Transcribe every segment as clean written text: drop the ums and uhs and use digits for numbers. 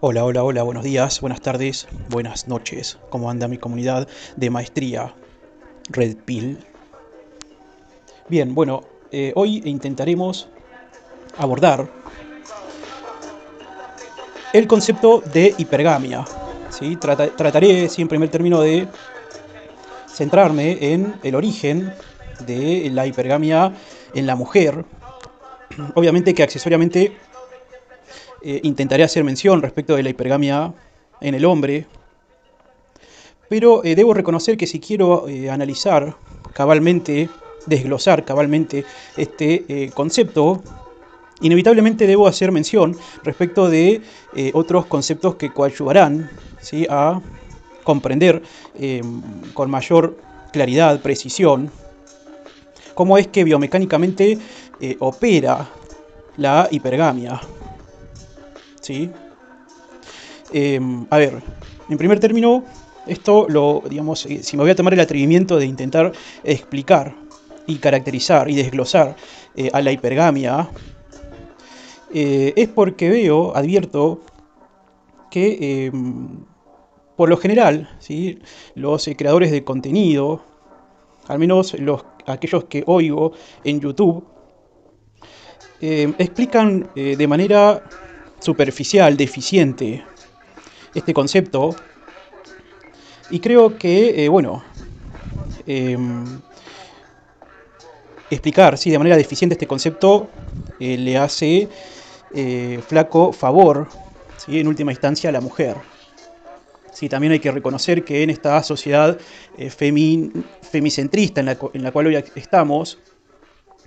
Hola, hola, hola, buenos días, buenas tardes, buenas noches. ¿Cómo anda mi comunidad de maestría Red Pill? Bien, bueno, hoy intentaremos abordar el concepto de hipergamia. ¿Sí? Trataré, sí, en primer término, de centrarme en el origen de la hipergamia en la mujer. Obviamente que accesoriamente intentaré hacer mención respecto de la hipergamia en el hombre, pero debo reconocer que si quiero analizar cabalmente, desglosar cabalmente este concepto, inevitablemente debo hacer mención respecto de otros conceptos que coadyuvarán, ¿sí?, a comprender con mayor claridad, precisión, cómo es que biomecánicamente opera la hipergamia. ¿Sí? A ver, en primer término, esto lo, digamos, si me voy a tomar el atrevimiento de intentar explicar y caracterizar y desglosar a la hipergamia, es porque advierto que por lo general, ¿sí?, los creadores de contenido, al menos aquellos que oigo en YouTube, explican de manera superficial, deficiente, este concepto. Y creo que, eh, explicar, sí, de manera deficiente este concepto le hace flaco favor, ¿sí?, en última instancia a la mujer. Sí, también hay que reconocer que en esta sociedad femicentrista en la cual hoy estamos,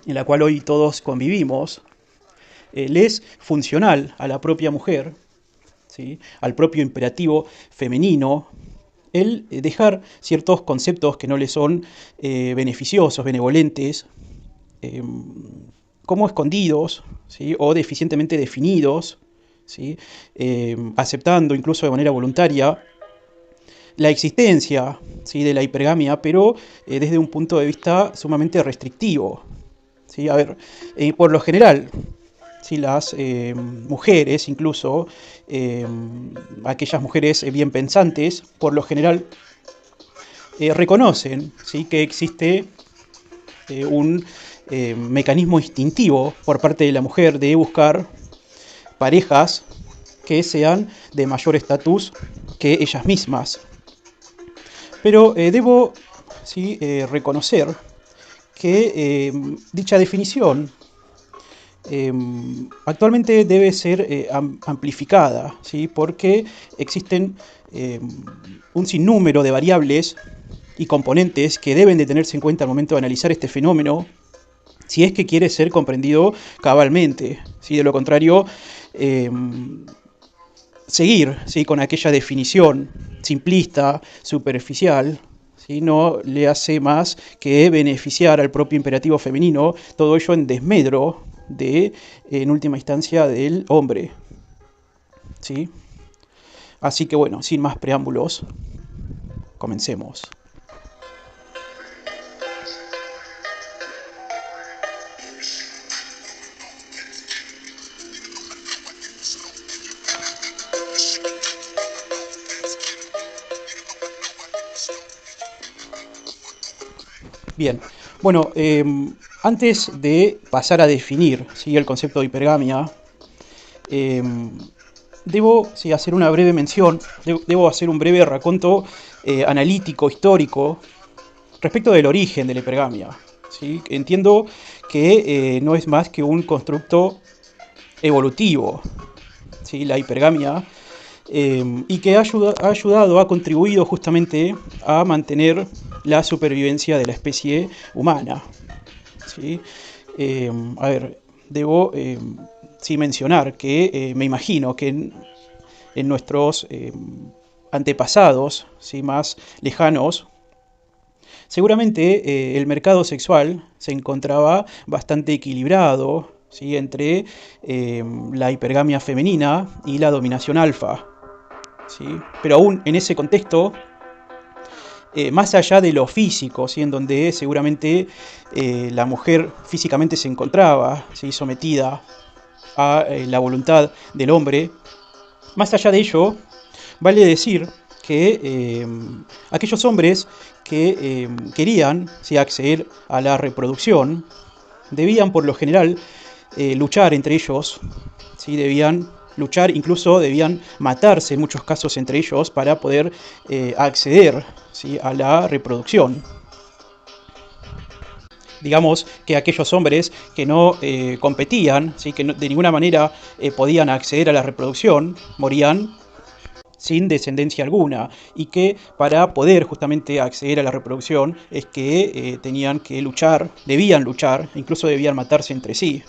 en la cual hoy todos convivimos, le es funcional a la propia mujer, ¿sí?, al propio imperativo femenino, el dejar ciertos conceptos que no le son beneficiosos, benevolentes, eh, como escondidos, ¿sí?, o deficientemente definidos, ¿sí?, aceptando incluso de manera voluntaria la existencia, ¿sí?, de la hipergamia, pero desde un punto de vista sumamente restrictivo. ¿Sí? A ver, por lo general, ¿sí?, las mujeres, incluso aquellas mujeres bien pensantes, por lo general reconocen, ¿sí?, que existe un mecanismo instintivo por parte de la mujer de buscar parejas que sean de mayor estatus que ellas mismas. Pero debo, sí, reconocer que dicha definición actualmente debe ser amplificada, ¿sí?, porque existen un sinnúmero de variables y componentes que deben de tenerse en cuenta al momento de analizar este fenómeno, si es que quiere ser comprendido cabalmente. ¿Sí? De lo contrario, eh, seguir, ¿sí?, con aquella definición simplista, superficial, ¿sí?, no le hace más que beneficiar al propio imperativo femenino, todo ello en desmedro de, en última instancia, del hombre. ¿Sí? Así que bueno, sin más preámbulos, comencemos. Bien, bueno, antes de pasar a definir, ¿sí?, el concepto de hipergamia, eh, debo, sí, hacer una breve mención, debo hacer un breve raconto analítico, histórico, respecto del origen de la hipergamia. ¿Sí? Entiendo que no es más que un constructo evolutivo, ¿sí?, la hipergamia, y que ha ayudado, ha contribuido justamente a mantener la supervivencia de la especie humana. ¿Sí? A ver, debo sí mencionar que me imagino que en nuestros antepasados, ¿sí?, más lejanos, seguramente el mercado sexual se encontraba bastante equilibrado, ¿sí?, entre la hipergamia femenina y la dominación alfa. ¿Sí? Pero aún en ese contexto, más allá de lo físico, ¿sí?, en donde seguramente la mujer físicamente se encontraba, ¿sí?, sometida a la voluntad del hombre, Más allá de ello, vale decir que aquellos hombres que querían, sí, acceder a la reproducción debían por lo general luchar entre ellos, ¿sí? Debían luchar, incluso debían matarse en muchos casos entre ellos para poder acceder, ¿sí?, a la reproducción. Digamos que aquellos hombres que no competían, ¿sí?, que de ninguna manera podían acceder a la reproducción, morían sin descendencia alguna, y que para poder justamente acceder a la reproducción es que tenían que luchar, debían luchar, incluso debían matarse entre sí.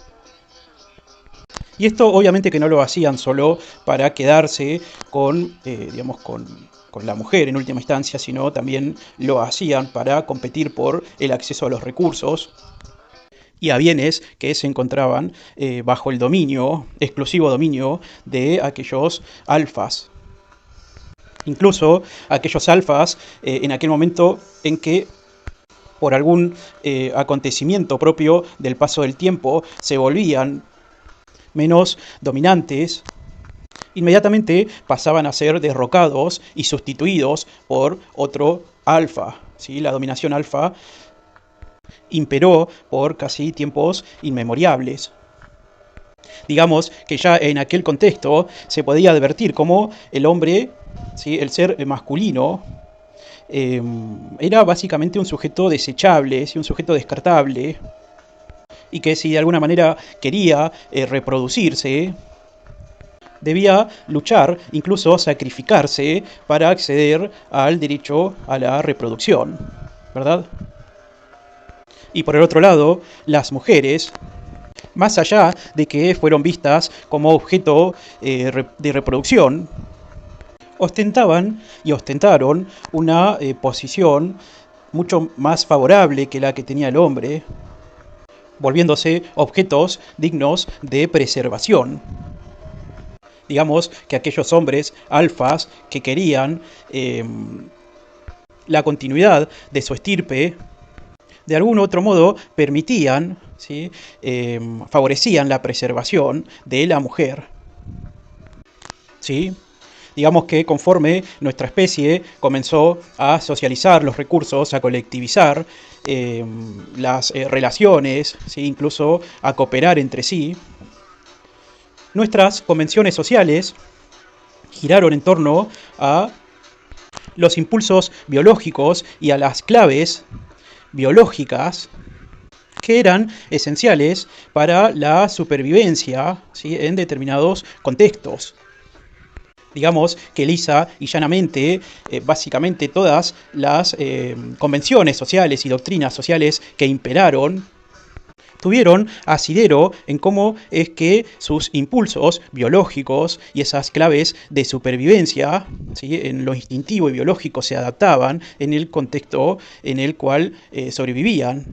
Y esto obviamente que no lo hacían solo para quedarse con, digamos, con la mujer en última instancia, sino también lo hacían para competir por el acceso a los recursos y a bienes que se encontraban bajo el dominio, exclusivo dominio de aquellos alfas. Incluso aquellos alfas en aquel momento en que por algún acontecimiento propio del paso del tiempo se volvían menos dominantes, inmediatamente pasaban a ser derrocados y sustituidos por otro alfa, ¿sí? La dominación alfa imperó por casi tiempos inmemoriales. Digamos que ya en aquel contexto se podía advertir cómo el hombre, ¿sí?, el ser masculino, era básicamente un sujeto desechable, ¿sí?, un sujeto descartable, y que si de alguna manera quería reproducirse, debía luchar, incluso sacrificarse, para acceder al derecho a la reproducción, ¿verdad? Y por el otro lado, las mujeres, más allá de que fueron vistas como objeto de reproducción, ostentaban y ostentaron una posición mucho más favorable que la que tenía el hombre, volviéndose objetos dignos de preservación. Digamos que aquellos hombres alfas que querían la continuidad de su estirpe, de algún otro modo permitían, ¿sí?, favorecían la preservación de la mujer, ¿sí? Digamos que conforme nuestra especie comenzó a socializar los recursos, a colectivizar las relaciones, ¿sí?, incluso a cooperar entre sí, nuestras convenciones sociales giraron en torno a los impulsos biológicos y a las claves biológicas que eran esenciales para la supervivencia, ¿sí?, en determinados contextos. Digamos que lisa y llanamente, básicamente todas las convenciones sociales y doctrinas sociales que imperaron tuvieron asidero en cómo es que sus impulsos biológicos y esas claves de supervivencia, ¿sí?, en lo instintivo y biológico se adaptaban en el contexto en el cual sobrevivían.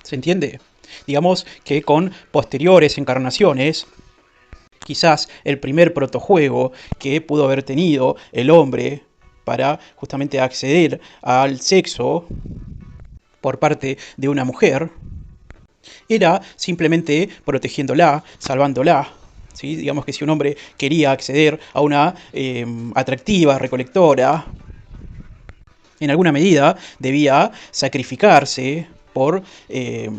¿Se entiende? Digamos que con posteriores encarnaciones, quizás el primer protojuego que pudo haber tenido el hombre para justamente acceder al sexo por parte de una mujer, era simplemente protegiéndola, salvándola, ¿sí? Digamos que si un hombre quería acceder a una atractiva recolectora, en alguna medida debía sacrificarse por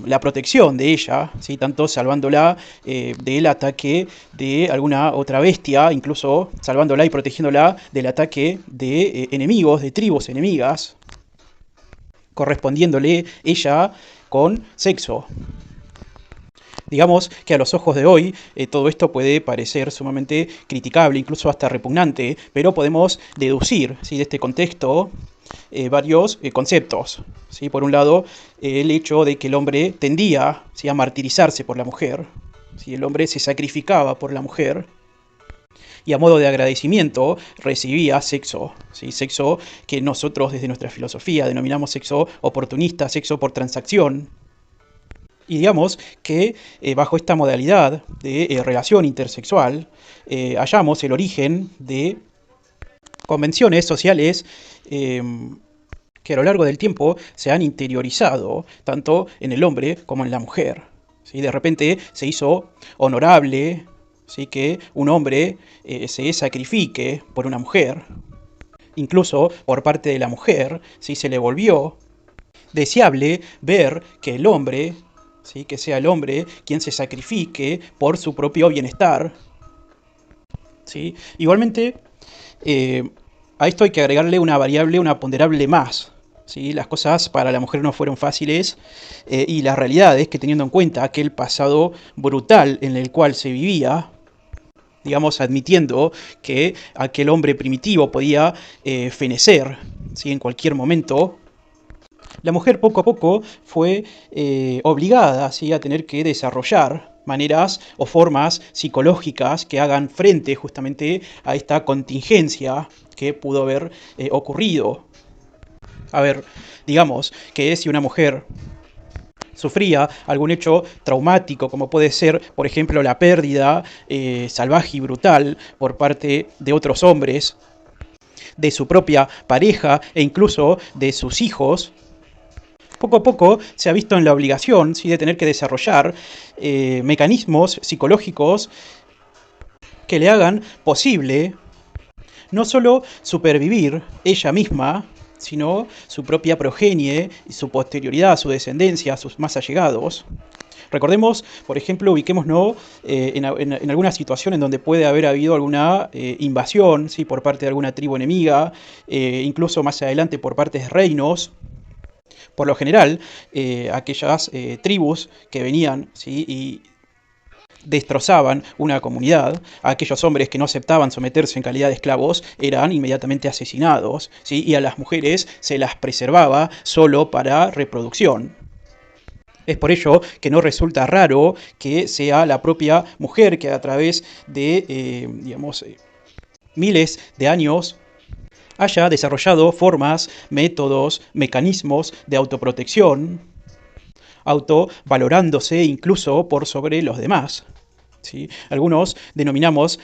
la protección de ella, ¿sí?, tanto salvándola del ataque de alguna otra bestia, incluso salvándola y protegiéndola del ataque de enemigos, de tribus enemigas, correspondiéndole ella con sexo. Digamos que a los ojos de hoy todo esto puede parecer sumamente criticable, incluso hasta repugnante, pero podemos deducir, ¿sí?, de este contexto varios conceptos, ¿sí? Por un lado, el hecho de que el hombre tendía, ¿sí?, a martirizarse por la mujer, ¿sí? El hombre se sacrificaba por la mujer y a modo de agradecimiento recibía sexo, ¿sí?, sexo que nosotros desde nuestra filosofía denominamos sexo oportunista, sexo por transacción. Y digamos que bajo esta modalidad de relación intersexual hallamos el origen de convenciones sociales que a lo largo del tiempo se han interiorizado tanto en el hombre como en la mujer, ¿sí? De repente se hizo honorable ¿sí? Que un hombre se sacrifique por una mujer. Incluso por parte de la mujer, ¿sí? Se le volvió deseable ver que el hombre, ¿sí? Que sea el hombre quien se sacrifique por su propio bienestar, ¿sí? Igualmente, a esto hay que agregarle una variable, una ponderable más, ¿sí? Las cosas para la mujer no fueron fáciles, y la realidad es que, teniendo en cuenta aquel pasado brutal en el cual se vivía, digamos, admitiendo que aquel hombre primitivo podía fenecer, ¿sí? En cualquier momento, la mujer poco a poco fue obligada, ¿sí? A tener que desarrollar maneras o formas psicológicas que hagan frente justamente a esta contingencia que pudo haber ocurrido. A ver, digamos que si una mujer sufría algún hecho traumático, como puede ser, por ejemplo, la pérdida salvaje y brutal por parte de otros hombres, de su propia pareja e incluso de sus hijos, poco a poco se ha visto en la obligación, ¿sí? De tener que desarrollar mecanismos psicológicos que le hagan posible no solo supervivir ella misma, sino su propia progenie y su posterioridad, su descendencia, sus más allegados. Recordemos, por ejemplo, ubiquémonos en alguna situación en donde puede haber habido alguna invasión, ¿sí? Por parte de alguna tribu enemiga, incluso más adelante por parte de reinos. Por lo general, aquellas tribus que venían, ¿sí? Y destrozaban una comunidad, aquellos hombres que no aceptaban someterse en calidad de esclavos eran inmediatamente asesinados, ¿sí? Y a las mujeres se las preservaba solo para reproducción. Es por ello que no resulta raro que sea la propia mujer que, a través de, miles de años, haya desarrollado formas, métodos, mecanismos de autoprotección, autovalorándose incluso por sobre los demás, ¿sí? Algunos denominamos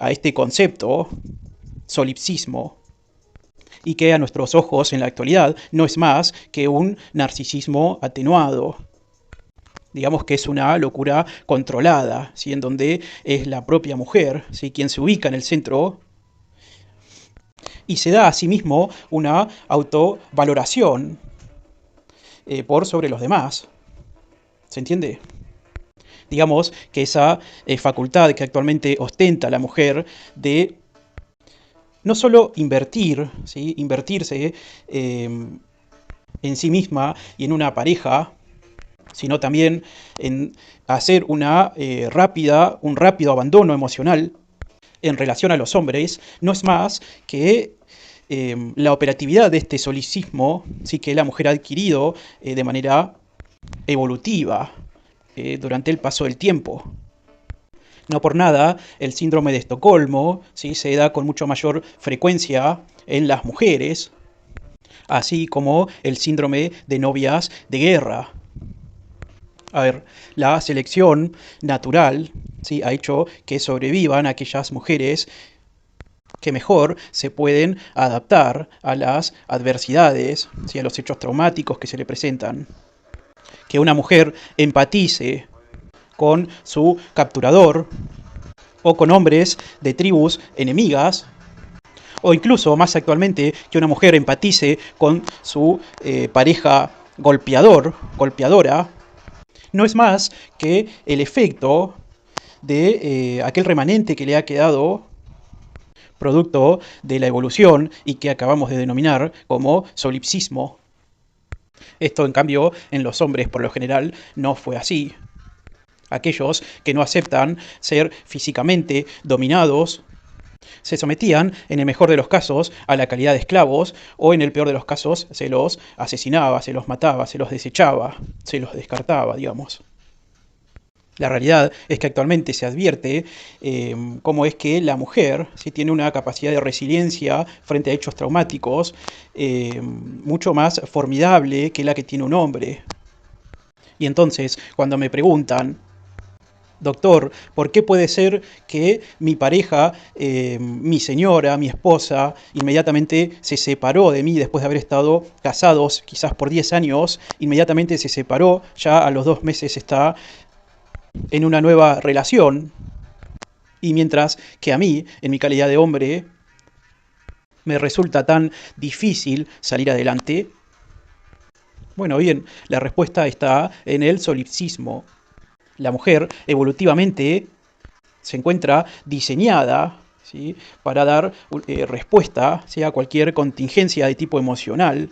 a este concepto solipsismo, y que a nuestros ojos en la actualidad no es más que un narcisismo atenuado. Digamos que es una locura controlada, ¿sí? En donde es la propia mujer, ¿sí? Quien se ubica en el centro y se da a sí mismo una autovaloración por sobre los demás. ¿Se entiende? Digamos que esa facultad que actualmente ostenta la mujer de no solo invertir, ¿sí? Invertirse en sí misma y en una pareja, sino también en hacer un rápido abandono emocional en relación a los hombres, no es más que la operatividad de este solicismo, ¿sí? Que la mujer ha adquirido de manera evolutiva durante el paso del tiempo. No por nada, el síndrome de Estocolmo, ¿sí? Se da con mucho mayor frecuencia en las mujeres, así como el síndrome de novias de guerra. A ver, la selección natural, ¿sí? Ha hecho que sobrevivan aquellas mujeres que mejor se pueden adaptar a las adversidades, ¿sí? A los hechos traumáticos que se le presentan. Que una mujer empatice con su capturador o con hombres de tribus enemigas, o incluso más actualmente que una mujer empatice con su pareja golpeadora, no es más que el efecto de aquel remanente que le ha quedado producto de la evolución y que acabamos de denominar como solipsismo. Esto, en cambio, en los hombres por lo general no fue así. Aquellos que no aceptan ser físicamente dominados se sometían, en el mejor de los casos, a la calidad de esclavos, o en el peor de los casos se los asesinaba, se los mataba, se los desechaba, se los descartaba, digamos. La realidad es que actualmente se advierte cómo es que la mujer, ¿sí? Tiene una capacidad de resiliencia frente a hechos traumáticos mucho más formidable que la que tiene un hombre. Y entonces, cuando me preguntan, doctor, ¿por qué puede ser que mi pareja, mi señora, mi esposa, inmediatamente se separó de mí después de haber estado casados quizás por 10 años, inmediatamente se separó, ya a los 2 meses está en una nueva relación? Y mientras que a mí, en mi calidad de hombre, me resulta tan difícil salir adelante, bueno, bien, la respuesta está en el solipsismo. La mujer evolutivamente se encuentra diseñada, ¿sí?, para dar respuesta, ¿sí?, a cualquier contingencia de tipo emocional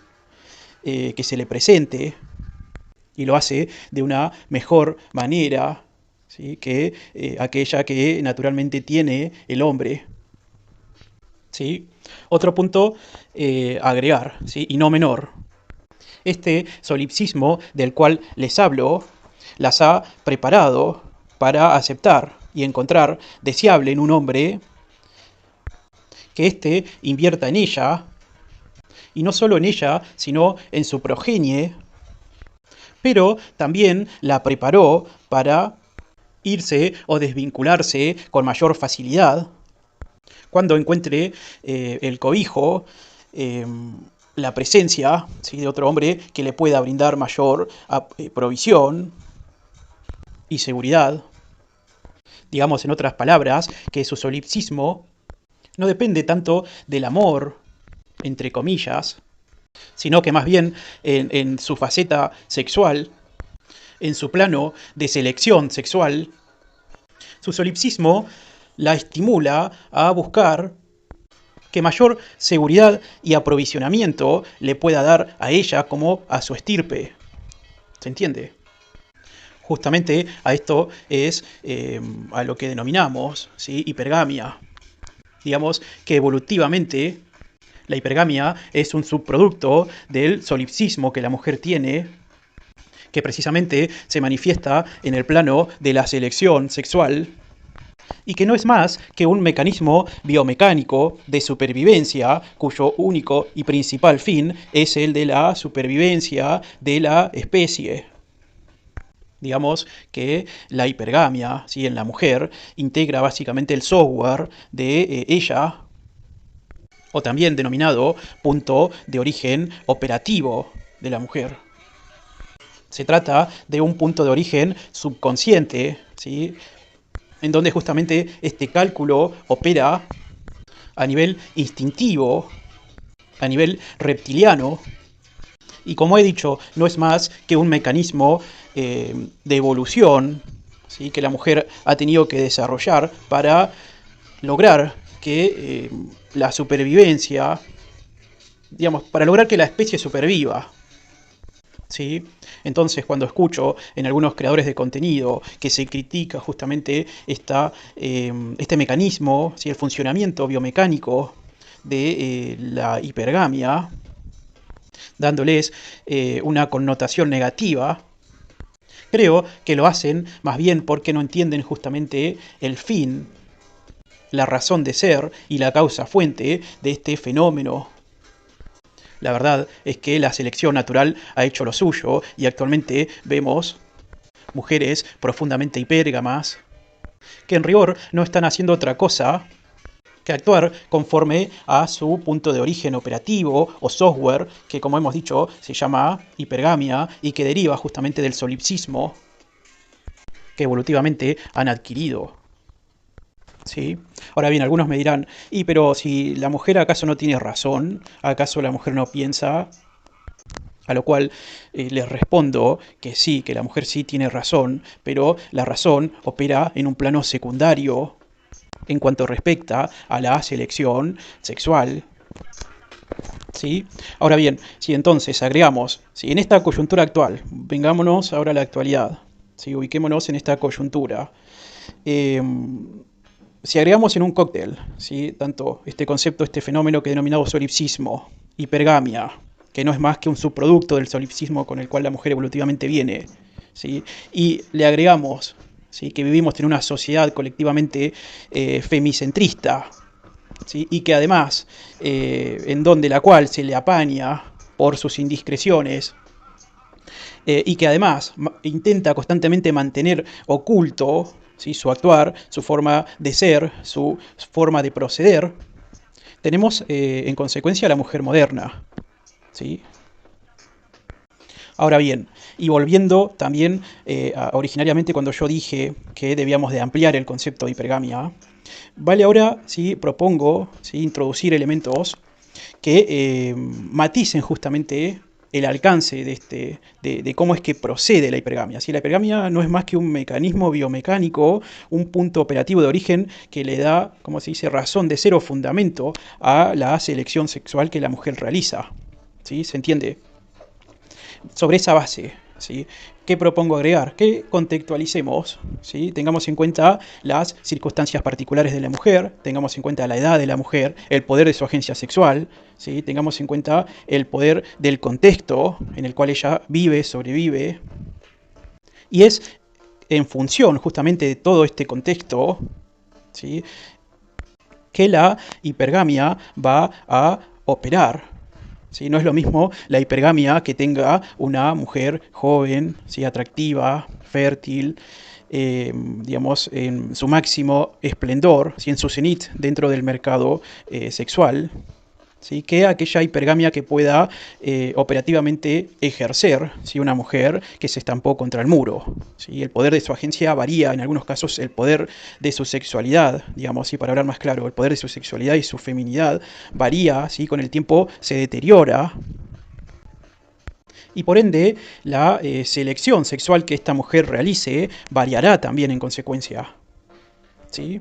que se le presente, y lo hace de una mejor manera, ¿sí?, que aquella que naturalmente tiene el hombre. ¿Sí? Otro punto agregar, ¿sí?, y no menor. Este solipsismo del cual les hablo las ha preparado para aceptar y encontrar deseable en un hombre que éste invierta en ella, y no solo en ella, sino en su progenie, pero también la preparó para irse o desvincularse con mayor facilidad cuando encuentre el cobijo, la presencia, ¿sí?, de otro hombre que le pueda brindar mayor provisión y seguridad. Digamos, en otras palabras, que su solipsismo no depende tanto del amor, entre comillas, sino que más bien en su faceta sexual, en su plano de selección sexual, su solipsismo la estimula a buscar que mayor seguridad y aprovisionamiento le pueda dar a ella como a su estirpe. ¿Se entiende? Justamente a esto es a lo que denominamos, ¿sí?, hipergamia. Digamos que evolutivamente la hipergamia es un subproducto del solipsismo que la mujer tiene, que precisamente se manifiesta en el plano de la selección sexual, y que no es más que un mecanismo biomecánico de supervivencia cuyo único y principal fin es el de la supervivencia de la especie. Digamos que la hipergamia, ¿sí?, en la mujer integra básicamente el software de ella, o también denominado punto de origen operativo de la mujer. Se trata de un punto de origen subconsciente, ¿sí?, en donde justamente este cálculo opera a nivel instintivo, a nivel reptiliano, y como he dicho, no es más que un mecanismo de evolución, ¿sí?, que la mujer ha tenido que desarrollar para lograr que la supervivencia, digamos, para lograr que la especie superviva. ¿Sí? Entonces, cuando escucho en algunos creadores de contenido que se critica justamente este mecanismo, ¿sí?, el funcionamiento biomecánico de la hipergamia, dándoles una connotación negativa, creo que lo hacen más bien porque no entienden justamente el fin, la razón de ser y la causa fuente de este fenómeno. La verdad es que la selección natural ha hecho lo suyo y actualmente vemos mujeres profundamente hipérgamas que en rigor no están haciendo otra cosa que actuar conforme a su punto de origen operativo o software, que como hemos dicho se llama hipergamia y que deriva justamente del solipsismo que evolutivamente han adquirido. ¿Sí? Ahora bien, algunos me dirán, pero si la mujer acaso no tiene razón, ¿acaso la mujer no piensa? A lo cual les respondo que sí, que la mujer sí tiene razón, pero la razón opera en un plano secundario en cuanto respecta a la selección sexual. ¿Sí? Ahora bien, si entonces agregamos, ¿sí?, en esta coyuntura actual, vengámonos ahora a la actualidad, ¿sí?, ubiquémonos en esta coyuntura. Si agregamos en un cóctel, ¿sí?, tanto este concepto, este fenómeno que denominamos solipsismo, hipergamia, que no es más que un subproducto del solipsismo con el cual la mujer evolutivamente viene, ¿sí?, y le agregamos, ¿sí?, que vivimos en una sociedad colectivamente femicentrista, ¿sí?, y que además, en donde la cual se le apaña por sus indiscreciones, y que además intenta constantemente mantener oculto, ¿sí?, su actuar, su forma de ser, su forma de proceder, tenemos en consecuencia a la mujer moderna. ¿Sí? Ahora bien, y volviendo también originariamente cuando yo dije que debíamos de ampliar el concepto de hipergamia, Vale ahora, ¿sí? Propongo, ¿sí? Introducir elementos que maticen justamente el alcance de cómo es que procede la hipergamia. ¿Sí? La hipergamia no es más que un mecanismo biomecánico, un punto operativo de origen que le da, como se dice, razón de ser o fundamento a la selección sexual que la mujer realiza. ¿Sí? ¿Se entiende? Sobre esa base, ¿sí? ¿Qué propongo agregar? Que contextualicemos, ¿sí? Tengamos en cuenta las circunstancias particulares de la mujer, tengamos en cuenta la edad de la mujer, el poder de su agencia sexual, ¿sí? Tengamos en cuenta el poder del contexto en el cual ella vive, sobrevive, y es en función justamente de todo este contexto, ¿sí? que la hipergamia va a operar. ¿Sí? No es lo mismo la hipergamia que tenga una mujer joven, ¿sí? Atractiva, fértil, digamos, en su máximo esplendor, ¿sí? En su cenit dentro del mercado sexual, ¿sí? Que aquella hipergamia que pueda operativamente ejercer, ¿sí? Una mujer que se estampó contra el muro. ¿Sí? El poder de su agencia varía, en algunos casos el poder de su sexualidad, digamos, ¿sí? Para hablar más claro, el poder de su sexualidad y su feminidad varía, ¿sí? Con el tiempo se deteriora, y por ende la selección sexual que esta mujer realice variará también en consecuencia. ¿Sí?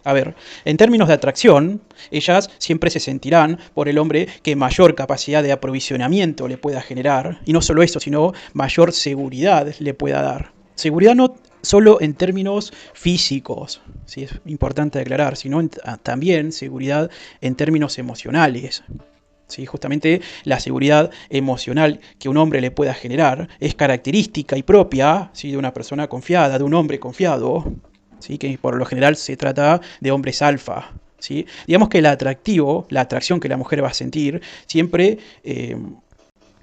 A ver, en términos de atracción, ellas siempre se sentirán por el hombre que mayor capacidad de aprovisionamiento le pueda generar, y no solo eso, sino mayor seguridad le pueda dar. Seguridad no solo en términos físicos, sí es importante aclarar, sino también seguridad en términos emocionales. ¿Sí? Justamente la seguridad emocional que un hombre le pueda generar es característica y propia, ¿sí? De una persona confiada, de un hombre confiado, ¿sí? Que por lo general se trata de hombres alfa. ¿Sí? Digamos que el atractivo, la atracción que la mujer va a sentir, siempre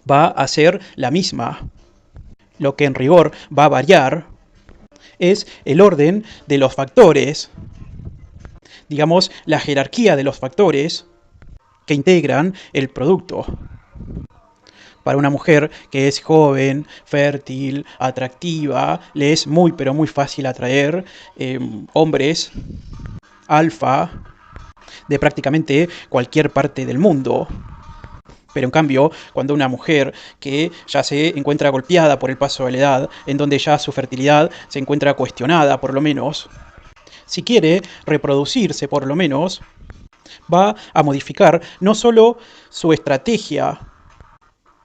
va a ser la misma. Lo que en rigor va a variar es el orden de los factores, digamos, la jerarquía de los factores que integran el producto. Para una mujer que es joven, fértil, atractiva, le es muy pero muy fácil atraer hombres alfa de prácticamente cualquier parte del mundo. Pero en cambio, cuando una mujer que ya se encuentra golpeada por el paso de la edad, en donde ya su fertilidad se encuentra cuestionada por lo menos, si quiere reproducirse por lo menos, va a modificar no solo su estrategia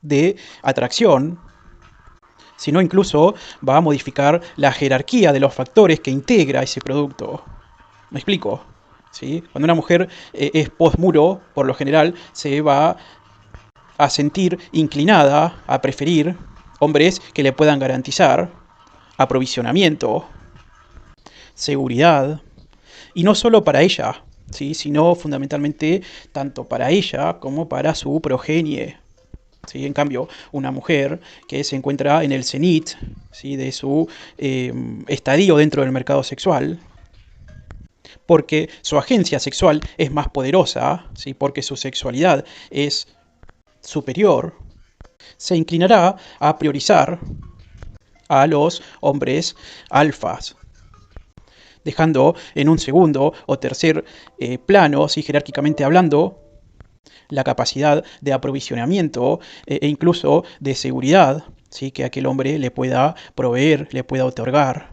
de atracción, sino incluso va a modificar la jerarquía de los factores que integra ese producto. ¿Me explico? ¿Sí? Cuando una mujer es post-muro, por lo general, se va a sentir inclinada a preferir hombres que le puedan garantizar aprovisionamiento, seguridad, y no solo para ella, ¿sí? Sino fundamentalmente tanto para ella como para su progenie. ¿Sí? En cambio, una mujer que se encuentra en el cenit, ¿sí? De su estadio dentro del mercado sexual, porque su agencia sexual es más poderosa, ¿sí? Porque su sexualidad es superior, se inclinará a priorizar a los hombres alfas, dejando en un segundo o tercer plano, ¿sí? Jerárquicamente hablando, la capacidad de aprovisionamiento e incluso de seguridad, ¿sí? Que aquel hombre le pueda proveer, le pueda otorgar.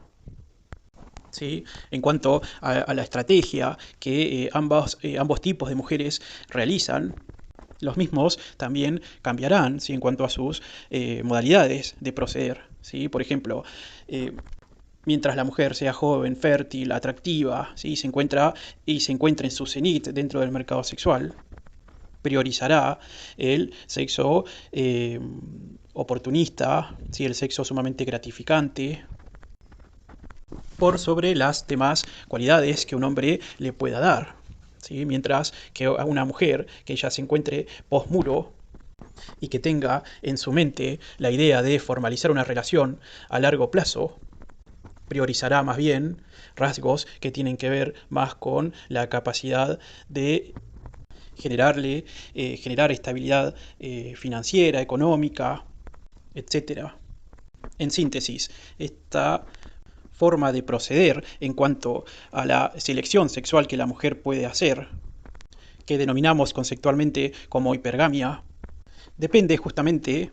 ¿Sí? En cuanto a la estrategia que ambos tipos de mujeres realizan, los mismos también cambiarán, ¿sí? En cuanto a sus modalidades de proceder. ¿Sí? Por ejemplo, mientras la mujer sea joven, fértil, atractiva, ¿sí? se encuentra en su cenit dentro del mercado sexual, priorizará el sexo oportunista, ¿sí? El sexo sumamente gratificante, por sobre las demás cualidades que un hombre le pueda dar. ¿Sí? Mientras que a una mujer que ella se encuentre post-muro y que tenga en su mente la idea de formalizar una relación a largo plazo, priorizará más bien rasgos que tienen que ver más con la capacidad de generar estabilidad financiera, económica, etcétera. En síntesis, esta forma de proceder en cuanto a la selección sexual que la mujer puede hacer, que denominamos conceptualmente como hipergamia, depende justamente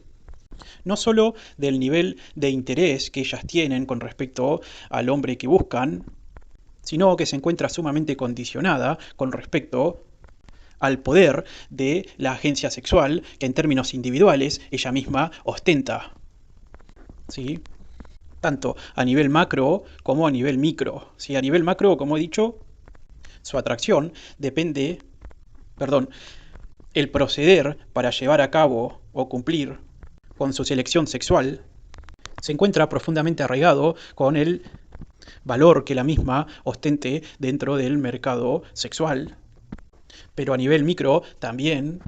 no solo del nivel de interés que ellas tienen con respecto al hombre que buscan, sino que se encuentra sumamente condicionada con respecto al poder de la agencia sexual que en términos individuales ella misma ostenta, ¿sí? Tanto a nivel macro como a nivel micro. ¿Sí? A nivel macro, como he dicho, su atracción depende, perdón, el proceder para llevar a cabo o cumplir con su selección sexual se encuentra profundamente arraigado con el valor que la misma ostente dentro del mercado sexual. Pero a nivel micro también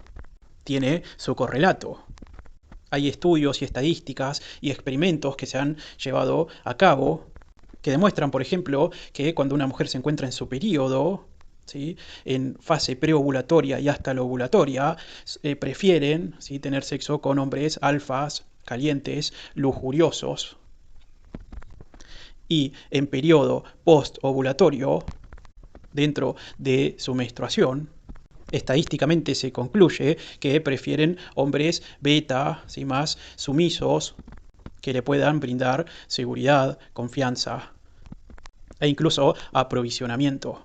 tiene su correlato. Hay estudios y estadísticas y experimentos que se han llevado a cabo que demuestran, por ejemplo, que cuando una mujer se encuentra en su periodo, ¿sí?, en fase preovulatoria y hasta la ovulatoria, prefieren, ¿sí?, tener sexo con hombres alfas, calientes, lujuriosos. Y en periodo postovulatorio, dentro de su menstruación, estadísticamente se concluye que prefieren hombres beta, ¿sí?, más sumisos, que le puedan brindar seguridad, confianza e incluso aprovisionamiento.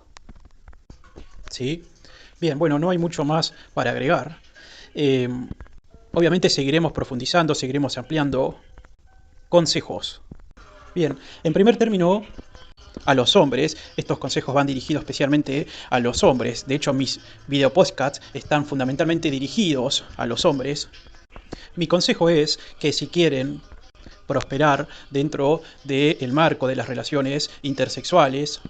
¿Sí? Bien, bueno, no hay mucho más para agregar. Obviamente seguiremos profundizando, seguiremos ampliando consejos. Bien, en primer término, a los hombres, estos consejos van dirigidos especialmente a los hombres. De hecho, mis videopodcasts están fundamentalmente dirigidos a los hombres. Mi consejo es que si quieren prosperar dentro del marco de las relaciones intersexuales,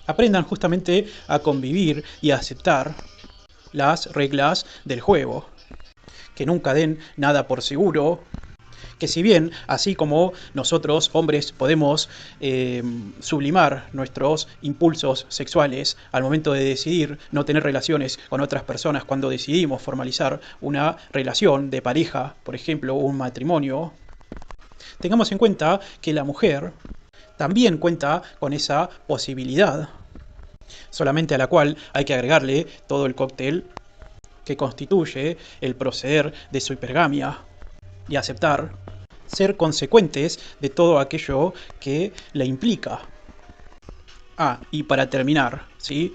aprendan justamente a convivir y a aceptar las reglas del juego, que nunca den nada por seguro, que si bien, así como nosotros hombres podemos sublimar nuestros impulsos sexuales al momento de decidir no tener relaciones con otras personas, cuando decidimos formalizar una relación de pareja, por ejemplo, un matrimonio, tengamos en cuenta que la mujer también cuenta con esa posibilidad, solamente a la cual hay que agregarle todo el cóctel que constituye el proceder de su hipergamia y aceptar ser consecuentes de todo aquello que la implica. Y para terminar, ¿sí?,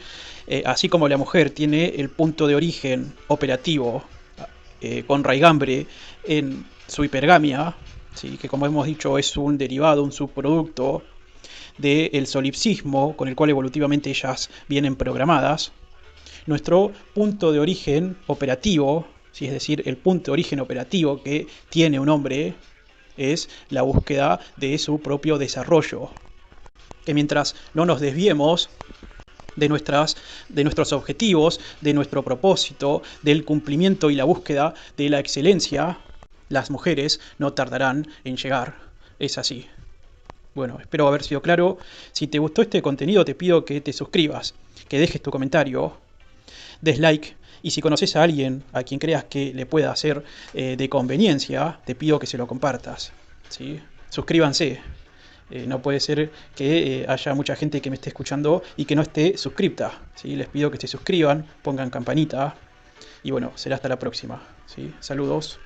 así como la mujer tiene el punto de origen operativo con raigambre en su hipergamia, ¿sí?, que como hemos dicho es un derivado, un subproducto del solipsismo con el cual evolutivamente ellas vienen programadas, nuestro punto de origen operativo, ¿sí?, es decir, el punto de origen operativo que tiene un hombre, es la búsqueda de su propio desarrollo. Que mientras no nos desviemos de nuestros objetivos, de nuestro propósito, del cumplimiento y la búsqueda de la excelencia, las mujeres no tardarán en llegar. Es así. Bueno, espero haber sido claro. Si te gustó este contenido, te pido que te suscribas, que dejes tu comentario, des like, y si conoces a alguien a quien creas que le pueda ser de conveniencia, te pido que se lo compartas, ¿sí? Suscríbanse. No puede ser que haya mucha gente que me esté escuchando y que no esté suscripta, ¿sí? Les pido que se suscriban, pongan campanita y bueno, será hasta la próxima, ¿sí? Saludos.